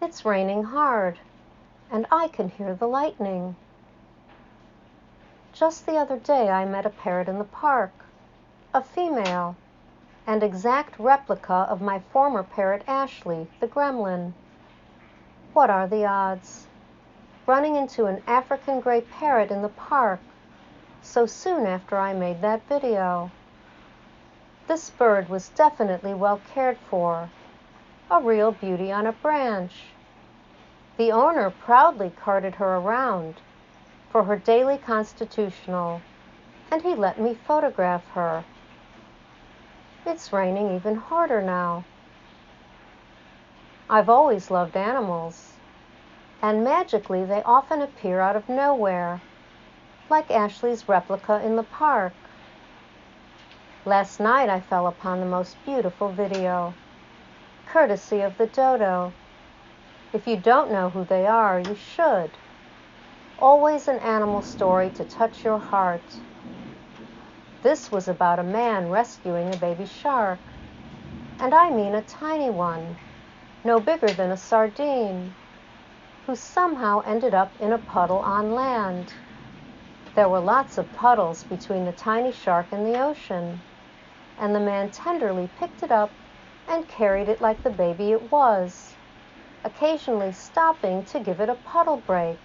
It's raining hard, and I can hear the lightning. Just the other day I met a parrot in the park, a female, and exact replica of my former parrot Ashley, the gremlin. What are the odds? Running into an African gray parrot in the park so soon after I made that video. This bird was definitely well cared for, a real beauty on a branch. The owner proudly carted her around for her daily constitutional, and he let me photograph her. It's raining even harder now. I've always loved animals, and magically they often appear out of nowhere, like Ashley's replica in the park. Last night I fell upon the most beautiful video, courtesy of the dodo. If you don't know who they are, you should. Always an animal story to touch your heart. This was about a man rescuing a baby shark, and I mean a tiny one, no bigger than a sardine, who somehow ended up in a puddle on land. There were lots of puddles between the tiny shark and the ocean, and the man tenderly picked it up and carried it like the baby it was, occasionally stopping to give it a puddle break,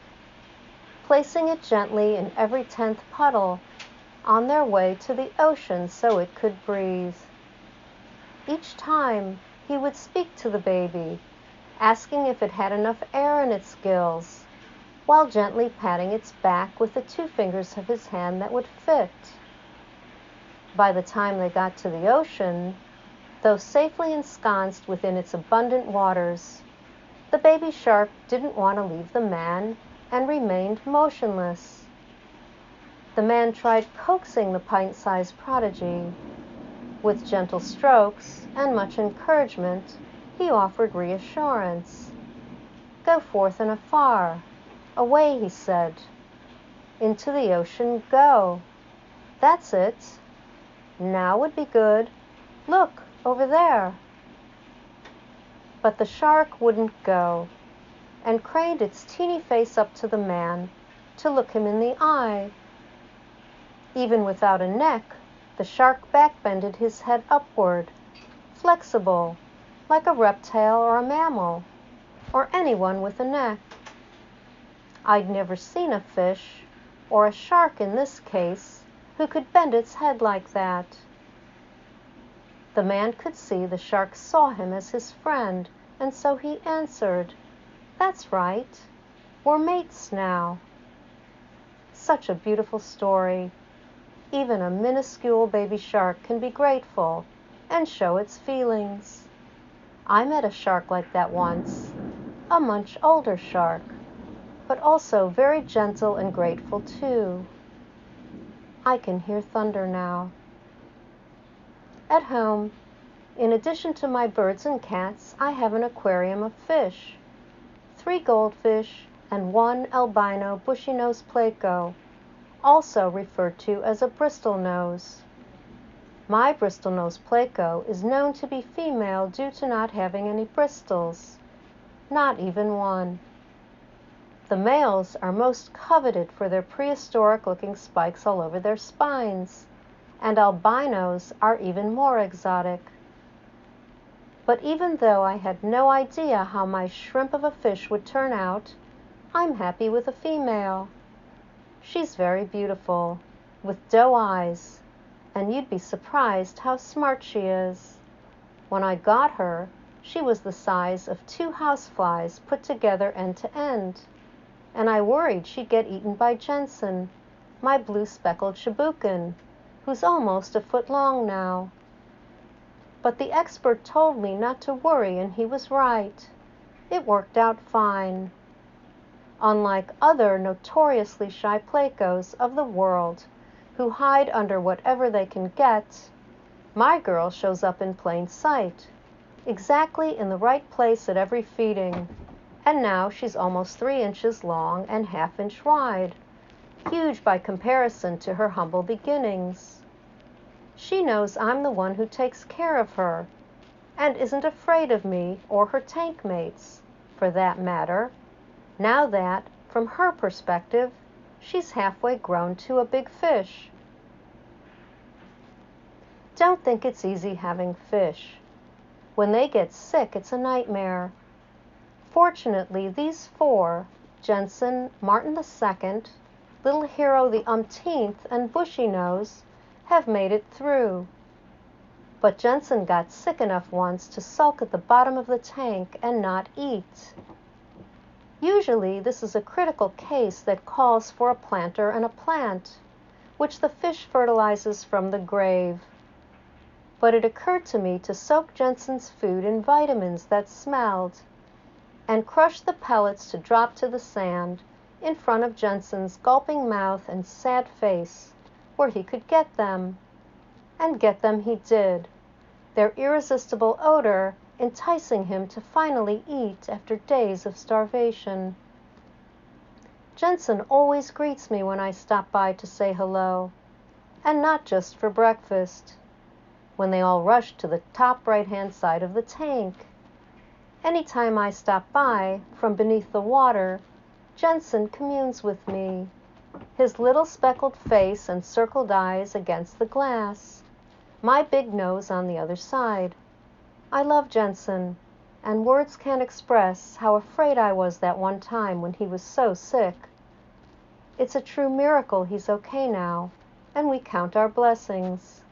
placing it gently in every 10th puddle on their way to the ocean so it could breathe. Each time, he would speak to the baby, asking if it had enough air in its gills, while gently patting its back with the 2 fingers of his hand that would fit. By the time they got to the ocean, though safely ensconced within its abundant waters, the baby shark didn't want to leave the man and remained motionless. The man tried coaxing the pint-sized prodigy. With gentle strokes and much encouragement, he offered reassurance. "Go forth and afar. Away," he said. "Into the ocean go. That's it. Now would be good. Look, over there." But the shark wouldn't go, and craned its teeny face up to the man to look him in the eye. Even without a neck, the shark backbended his head upward, flexible, like a reptile or a mammal, or anyone with a neck. I'd never seen a fish, or a shark in this case, who could bend its head like that. The man could see the shark saw him as his friend, and so he answered, "That's right. We're mates now." Such a beautiful story. Even a minuscule baby shark can be grateful and show its feelings. I met a shark like that once, a much older shark, but also very gentle and grateful too. I can hear thunder now. At home, in addition to my birds and cats, I have an aquarium of fish, 3 goldfish and 1 albino bushy-nosed pleco, also referred to as a Bristol nose. My bristlenose pleco is known to be female due to not having any bristles, not even one. The males are most coveted for their prehistoric-looking spikes all over their spines, and albinos are even more exotic. But even though I had no idea how my shrimp of a fish would turn out, I'm happy with a female. She's very beautiful, with doe eyes, and you'd be surprised how smart she is. When I got her, she was the size of 2 houseflies put together end to end, and I worried she'd get eaten by Jensen, my blue-speckled Shibukin, who's almost a foot long now. But the expert told me not to worry, and he was right. It worked out fine. Unlike other notoriously shy plecos of the world who hide under whatever they can get, my girl shows up in plain sight, exactly in the right place at every feeding, and now she's almost 3 inches long and ½ inch wide, huge by comparison to her humble beginnings. She knows I'm the one who takes care of her, and isn't afraid of me or her tank mates, for that matter, now that, from her perspective, she's halfway grown to a big fish. Don't think it's easy having fish. When they get sick, it's a nightmare. Fortunately, these four, Jensen, Martin II, Little Hero the umpteenth, and Bushy Nose, have made it through. But Jensen got sick enough once to sulk at the bottom of the tank and not eat. Usually, this is a critical case that calls for a planter and a plant, which the fish fertilizes from the grave. But it occurred to me to soak Jensen's food in vitamins that smelled, and crush the pellets to drop to the sand in front of Jensen's gulping mouth and sad face, where he could get them. And get them he did, their irresistible odor enticing him to finally eat after days of starvation. Jensen always greets me when I stop by to say hello, and not just for breakfast, when they all rush to the top right-hand side of the tank. Anytime I stop by, from beneath the water, Jensen communes with me, his little speckled face and circled eyes against the glass, my big nose on the other side. I love Jensen, and words can't express how afraid I was that one time when he was so sick. It's a true miracle he's okay now, and we count our blessings.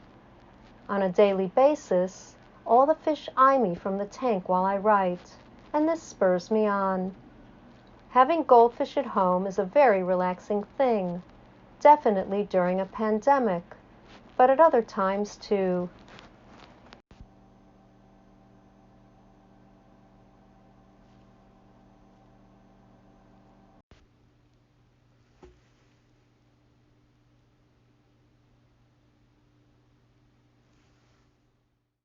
On a daily basis, all the fish eye me from the tank while I write, and this spurs me on. Having goldfish at home is a very relaxing thing, definitely during a pandemic, but at other times too.